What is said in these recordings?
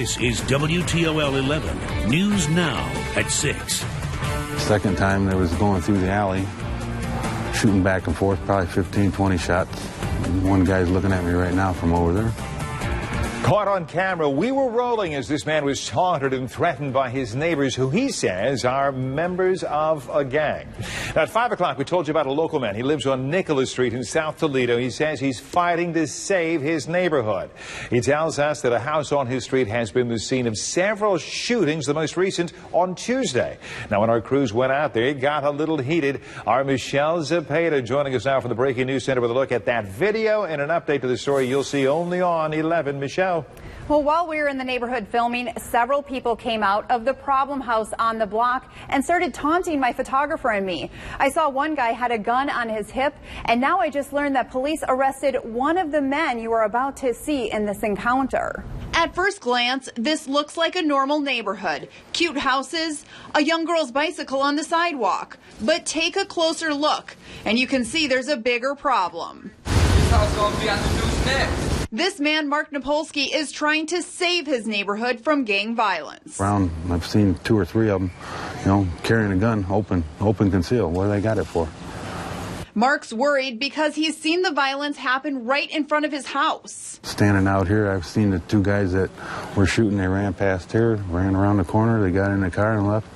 This is WTOL 11, News Now at 6. Second time they was going through the alley, shooting back and forth, probably 15, 20 shots. One guy's looking at me right now from over there. Caught on camera, we were rolling as this man was taunted and threatened by his neighbors, who he says are members of a gang. Now, at 5 o'clock, we told you about a local man. He lives on Nicholas Street in South Toledo. He says he's fighting to save his neighborhood. He tells us that a house on his street has been the scene of several shootings, the most recent on Tuesday. Now, when our crews went out there, it got a little heated. Our Michelle Zepeda joining us now from the Breaking News Center with a look at that video and an update to the story you'll see only on 11. Michelle. Well, while we were in the neighborhood filming, several people came out of the problem house on the block and started taunting my photographer and me. I saw one guy had a gun on his hip, and now I just learned that police arrested one of the men you are about to see in this encounter. At first glance, this looks like a normal neighborhood. Cute houses, a young girl's bicycle on the sidewalk. But take a closer look, and you can see there's a bigger problem. This house gonna be on the news next. This man, Mark Napolsky, is trying to save his neighborhood from gang violence. I've seen 2 or 3 of them, carrying a gun, open conceal. What do they got it for? Mark's worried because he's seen the violence happen right in front of his house. Standing out here, I've seen the 2 guys that were shooting. They ran past here, ran around the corner, they got in the car and left.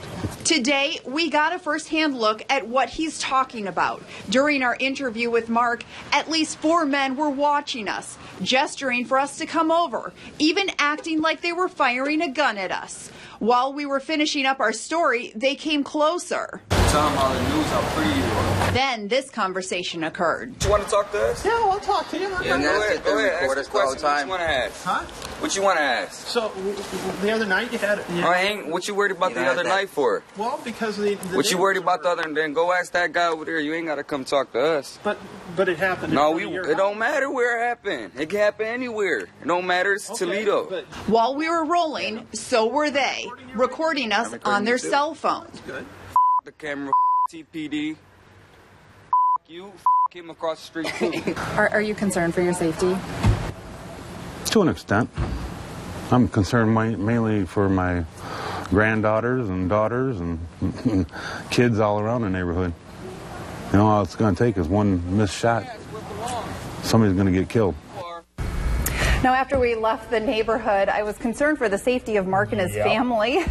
Today, we got a first-hand look at what he's talking about. During our interview with Mark, at least 4 men were watching us, gesturing for us to come over, even acting like they were firing a gun at us. While we were finishing up our story, they came closer. Tell them all the news how pretty you are. Then this conversation occurred. You want to talk to us? Yeah, I'll talk to you. Yeah, go ahead. Ask us questions. What you want to ask? Huh? What you want to ask? So, the other night you had... What you worried about the other night for? Well, because the what you worried about the other... Then go ask that guy over there. You ain't got to come talk to us. But it happened. No, it don't matter where it happened. It can happen anywhere. It don't matter. It's Toledo. While we were rolling, so were they, recording us on their cell phones. Good. The camera, TPD. You, him across the street too. Are you concerned for your safety? To an extent. I'm concerned mainly for my granddaughters and daughters and kids all around the neighborhood. All it's going to take is one missed shot. Somebody's going to get killed. Now, after we left the neighborhood, I was concerned for the safety of Mark and his family.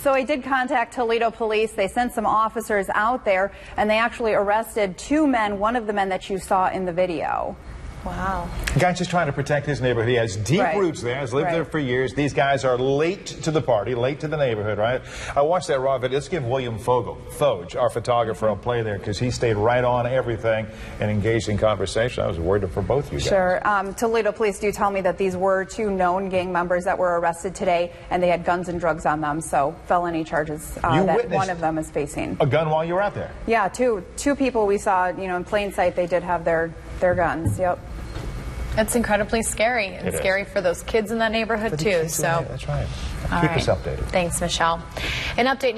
So I did contact Toledo Police. They sent some officers out there, and they actually arrested 2 men, one of the men that you saw in the video. Wow. The guy's just trying to protect his neighborhood. He has deep roots there. Has lived there for years. These guys are late to the party, late to the neighborhood, right? I watched that raw video. Let's give William Foge, our photographer, a play there, because he stayed right on everything and engaged in conversation. I was worried for both of you guys. Sure. Toledo Police do tell me that these were 2 known gang members that were arrested today, and they had guns and drugs on them, so felony charges that one of them is facing. A gun while you were out there? Yeah, two people we saw, in plain sight. They did have their guns. Yep. It's incredibly scary, and scary for those kids in that neighborhood too. So that's right. Keep us updated. Thanks, Michelle. An update now.